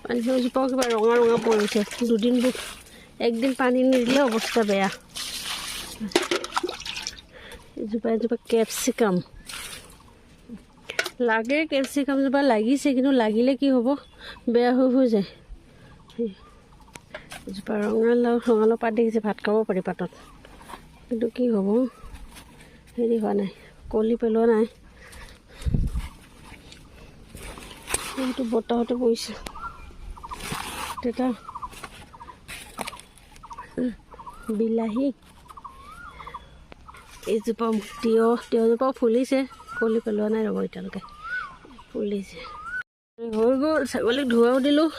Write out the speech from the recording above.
জোপা কিবা ৰঙা ৰঙা পৰিছে দুদিন একদিন পানী নিদিলে অৱস্থা বেয়া এজোপা কেপচিকাম লাগে কেপচিকাম জোপা লাগিছে কিন্তু লাগিলে কি হ'ব বেয়া হৈ যায় এজোপা ৰঙালাও পাত দেখিছে ভাত খাব পাৰি পাতত কিন্তু কি হ'ব হেৰি হোৱা নাই কলি পেলোৱা নাই সেইটো বতাহতে পৰিছে তেতিয়া বিলাহী এইজোপা তিয়ঁহজোপাও ফুলিছে কলি পেলোৱা নাই ৰ'ব এতিয়ালৈকে ফুলিছে হৈ গ'ল ছাগলীক ধোৱাও দিলোঁ